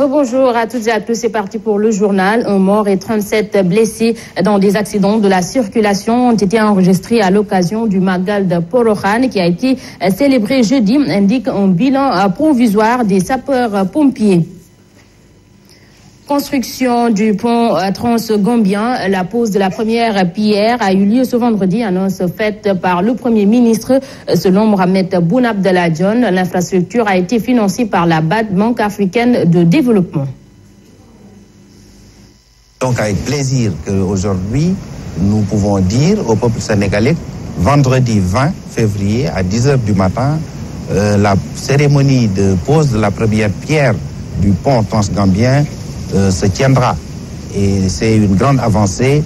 Bonjour à toutes et à tous, c'est parti pour le journal. Un mort et 37 blessés dans des accidents de la circulation ont été enregistrés à l'occasion du Magal de Porokhane qui a été célébré jeudi, indique un bilan provisoire des sapeurs-pompiers. Construction du pont transgambien, la pose de la première pierre a eu lieu ce vendredi, annonce faite par le Premier ministre. Selon Mohamed Boun Abdallah Dionne, l'infrastructure a été financée par la BAD, Banque africaine de développement. Donc avec plaisir qu'aujourd'hui, nous pouvons dire au peuple sénégalais, vendredi 20 février à 10h du matin, la cérémonie de pose de la première pierre du pont transgambien se tiendra. Et c'est une grande avancée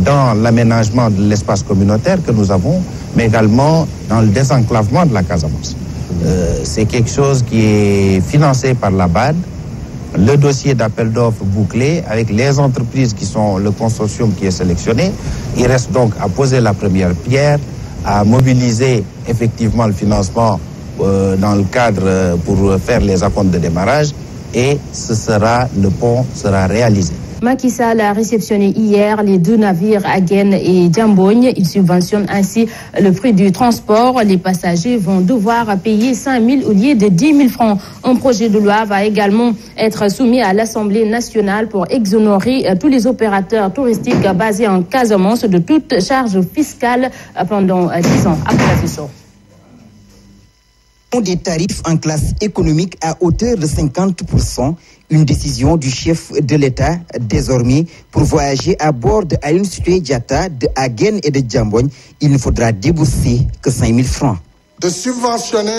dans l'aménagement de l'espace communautaire que nous avons, mais également dans le désenclavement de la Casamance. C'est quelque chose qui est financé par la BAD, le dossier d'appel d'offres bouclé avec les entreprises qui sont le consortium qui est sélectionné. Il reste donc à poser la première pierre, à mobiliser effectivement le financement dans le cadre pour faire les acomptes de démarrage. Et le pont sera réalisé. Macky Sall a réceptionné hier les 2 navires Agen et Djambogne. Il subventionne ainsi le prix du transport. Les passagers vont devoir payer 5 000 au lieu de 10 000 francs. Un projet de loi va également être soumis à l'Assemblée nationale pour exonérer tous les opérateurs touristiques basés en Casamance de toute charge fiscale pendant 10 ans. Des tarifs en classe économique à hauteur de 50%, une décision du chef de l'État désormais pour voyager à bord de Aline Sitoé Diatta de Agen et de Djambogne, il ne faudra débourser que 5 000 francs. De subventionner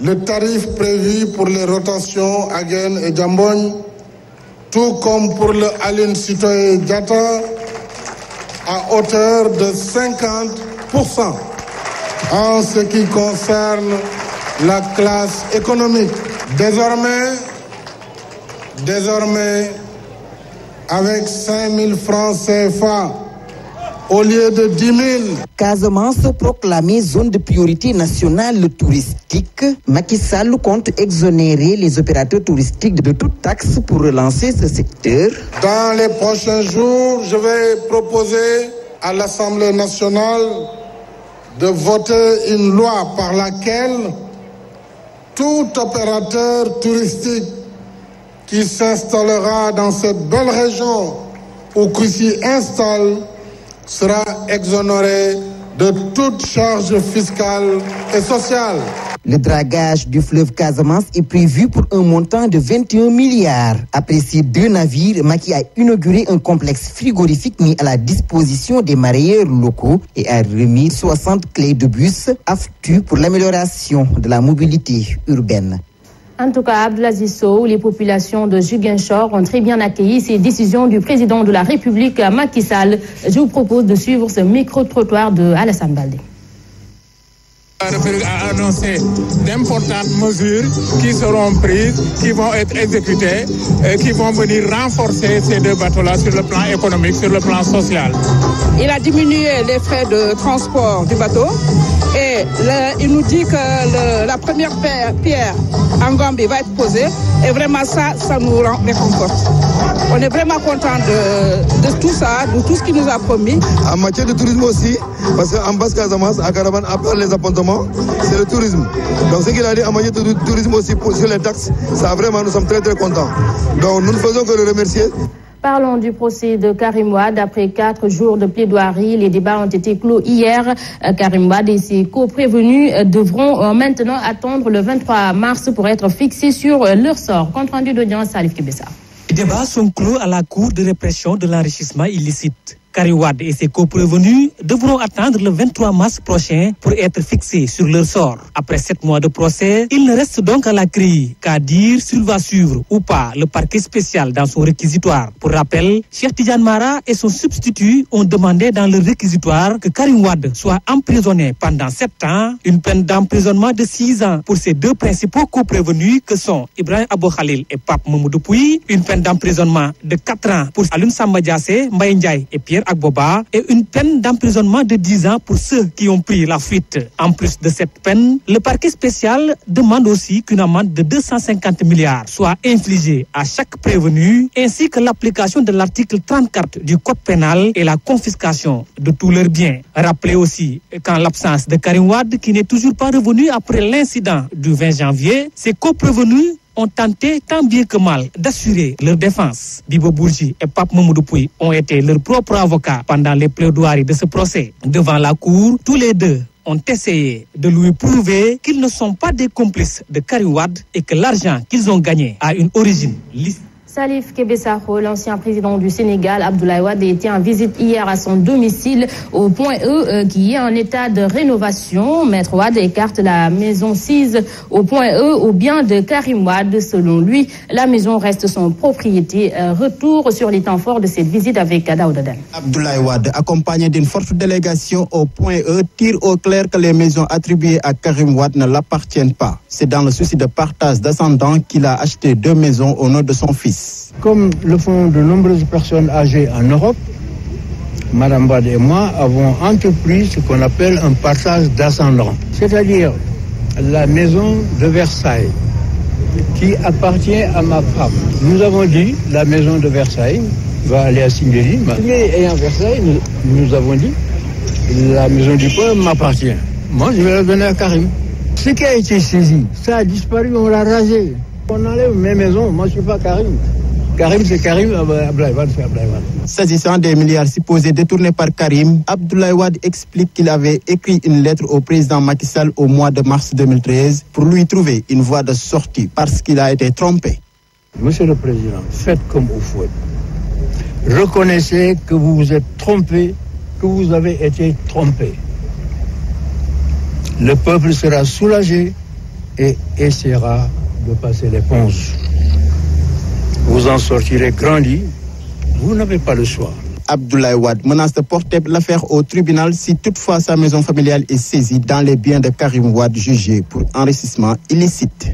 le tarif prévu pour les rotations Agen et Djambogne, tout comme pour le Aline Sitoé Diatta, à hauteur de 50%. En ce qui concerne la classe économique, désormais, avec 5 000 francs CFA au lieu de 10 000. Casamance proclamée zone de priorité nationale touristique. Macky Sall compte exonérer les opérateurs touristiques de toute taxe pour relancer ce secteur. Dans les prochains jours, je vais proposer à l'Assemblée nationale de voter une loi par laquelle tout opérateur touristique qui s'installera dans cette belle région ou qui s'y installe sera exonéré de toute charge fiscale et sociale. Le dragage du fleuve Casamance est prévu pour un montant de 21 milliards. Après ces 2 navires, Macky a inauguré un complexe frigorifique mis à la disposition des mareyeurs locaux et a remis 60 clés de bus affectueux pour l'amélioration de la mobilité urbaine. En tout cas, Abdelaziz Sow, les populations de Ziguinchor ont très bien accueilli ces décisions du président de la République, Macky Sall. Je vous propose de suivre ce micro-trottoir de Alassane Baldé. La République a annoncé d'importantes mesures qui seront prises, qui vont être exécutées, qui vont venir renforcer ces 2 bateaux-là sur le plan économique, sur le plan social. Il a diminué les frais de transport du bateau et il nous dit que la première pierre en Gambie va être posée et vraiment ça nous réconforte. On est vraiment content de tout ça, de tout ce qu'il nous a promis. En matière de tourisme aussi, parce qu'en basse Casamance, à Caravane, à part les appontements, c'est le tourisme. Donc ce qu'il a dit en matière de tourisme aussi sur les taxes, ça vraiment, nous sommes très très contents. Donc nous ne faisons que le remercier. Parlons du procès de Karim Wade. Après 4 jours de plaidoirie, les débats ont été clos hier. Karim Wade et ses co-prévenus devront maintenant attendre le 23 mars pour être fixés sur leur sort. Compte rendu d'audience, Salif Kibessa. Les débats sont clos à la Cour de répression de l'enrichissement illicite. Karim Wade et ses co-prévenus devront attendre le 23 mars prochain pour être fixés sur leur sort. Après 7 mois de procès, il ne reste donc à la CREI qu'à dire s'il va suivre ou pas le parquet spécial dans son réquisitoire. Pour rappel, Cheikh Tidiane Mara et son substitut ont demandé dans leur réquisitoire que Karim Wade soit emprisonné pendant 7 ans, une peine d'emprisonnement de 6 ans pour ses 2 principaux co-prévenus que sont Ibrahim Abou Khalil et Pape Mamoudou Pouy, une peine d'emprisonnement de 4 ans pour Alioune Samba Diassé, Mbaye Ndiaye et Pierre Pierre Agboba et une peine d'emprisonnement de 10 ans pour ceux qui ont pris la fuite. En plus de cette peine, le parquet spécial demande aussi qu'une amende de 250 milliards soit infligée à chaque prévenu, ainsi que l'application de l'article 34 du Code pénal et la confiscation de tous leurs biens. Rappelez aussi qu'en l'absence de Karim Wade, qui n'est toujours pas revenu après l'incident du 20 janvier, ses co-prévenus ont tenté tant bien que mal d'assurer leur défense. Bibo Bourgi et Pape Mamadou Pouy ont été leurs propres avocats pendant les plaidoiries de ce procès. Devant la cour, tous les deux ont essayé de lui prouver qu'ils ne sont pas des complices de Karim Wade et que l'argent qu'ils ont gagné a une origine licite. Salif Kébé-Sakho, l'ancien président du Sénégal, Abdoulaye Wade, était en visite hier à son domicile au Point E, qui est en état de rénovation. Maître Wade écarte la maison sise au Point E au bien de Karim Wade. Selon lui, la maison reste son propriété. Retour sur les temps forts de cette visite avec Daouda Deme. Abdoulaye Wade, accompagné d'une forte délégation au Point E, tire au clair que les maisons attribuées à Karim Wade ne l'appartiennent pas. C'est dans le souci de partage d'ascendants qu'il a acheté 2 maisons au nom de son fils. Comme le font de nombreuses personnes âgées en Europe, Madame Wade et moi avons entrepris ce qu'on appelle un partage d'ascendants. C'est-à-dire la maison de Versailles qui appartient à ma femme. Nous avons dit la maison de Versailles va aller à Singeli. Et en Versailles, nous avons dit la maison du Point m'appartient. Moi, je vais la donner à Karim. Ce qui a été saisi, ça a disparu, on l'a rasé. On enlève mes maisons, moi je ne suis pas Karim. Karim, c'est Karim, Abdoulaye Wade, c'est Abdoulaye Wade. S'agissant des milliards supposés détournés par Karim, Abdoulaye Wade explique qu'il avait écrit une lettre au président Macky Sall au mois de mars 2013 pour lui trouver une voie de sortie parce qu'il a été trompé. Monsieur le Président, faites comme vous faites. Reconnaissez que vous vous êtes trompé, que vous avez été trompé. Le peuple sera soulagé et essaiera de passer l'éponge. Vous en sortirez grandi, vous n'avez pas le choix. Abdoulaye Wade menace de porter l'affaire au tribunal si toutefois sa maison familiale est saisie dans les biens de Karim Wade jugés pour enrichissement illicite.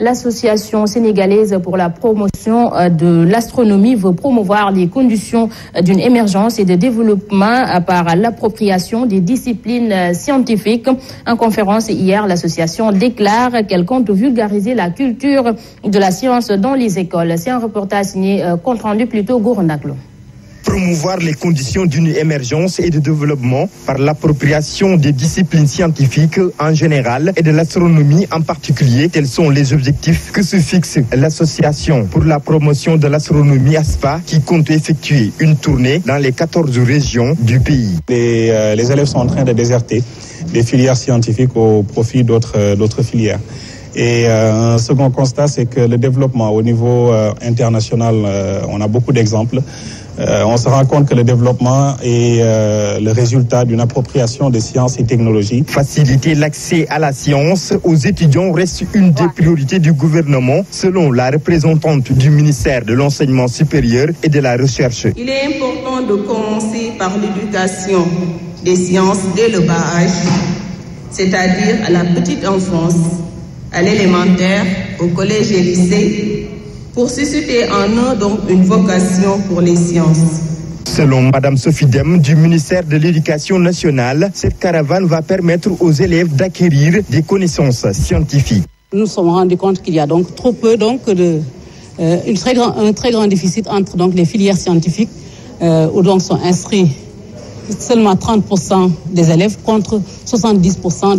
L'Association sénégalaise pour la promotion de l'astronomie veut promouvoir les conditions d'une émergence et de développement par l'appropriation des disciplines scientifiques. En conférence hier, l'association déclare qu'elle compte vulgariser la culture de la science dans les écoles. C'est un reportage signé compte rendu plutôt Gourondaklo. Promouvoir les conditions d'une émergence et de développement par l'appropriation des disciplines scientifiques en général et de l'astronomie en particulier. Tels sont les objectifs que se fixe l'Association pour la promotion de l'astronomie ASPA qui compte effectuer une tournée dans les 14 régions du pays. Les élèves sont en train de déserter des filières scientifiques au profit d'autres filières. Et un second constat, c'est que le développement au niveau international, on a beaucoup d'exemples. On se rend compte que le développement est le résultat d'une appropriation des sciences et technologies. Faciliter l'accès à la science aux étudiants reste une des priorités du gouvernement, selon la représentante du ministère de l'Enseignement supérieur et de la Recherche. Il est important de commencer par l'éducation des sciences dès le bas âge, c'est-à-dire à la petite enfance, à l'élémentaire, au collège et lycée, pour susciter en eux donc une vocation pour les sciences. Selon Mme Sophie Dem du ministère de l'Éducation nationale, cette caravane va permettre aux élèves d'acquérir des connaissances scientifiques. Nous nous sommes rendus compte qu'il y a donc trop peu un très grand déficit entre donc les filières scientifiques où donc sont inscrits seulement 30% des élèves contre 70%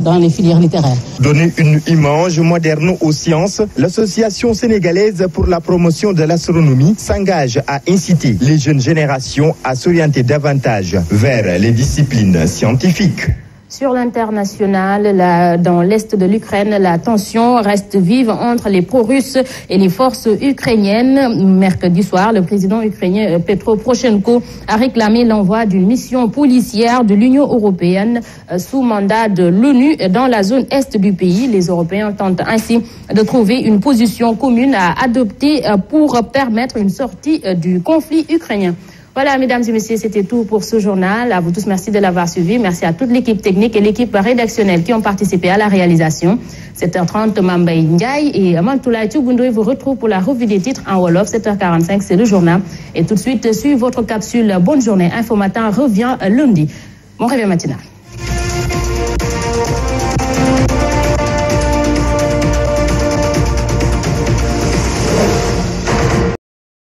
dans les filières littéraires. Donner une image moderne aux sciences, l'Association sénégalaise pour la promotion de l'astronomie s'engage à inciter les jeunes générations à s'orienter davantage vers les disciplines scientifiques. Sur l'international, dans l'est de l'Ukraine, la tension reste vive entre les pro-russes et les forces ukrainiennes. Mercredi soir, le président ukrainien Petro Poroshenko a réclamé l'envoi d'une mission policière de l'Union européenne sous mandat de l'ONU dans la zone est du pays. Les Européens tentent ainsi de trouver une position commune à adopter pour permettre une sortie du conflit ukrainien. Voilà, mesdames et messieurs, c'était tout pour ce journal. À vous tous, merci de l'avoir suivi. Merci à toute l'équipe technique et l'équipe rédactionnelle qui ont participé à la réalisation. 7h30, Mambay Ndiaye et Amantoulaye Tchougoundoy vous retrouvent pour la revue des titres en Wolof. 7h45, c'est le journal. Et tout de suite, suivez votre capsule. Bonne journée. Info Matin revient lundi. Bon réveil matinal.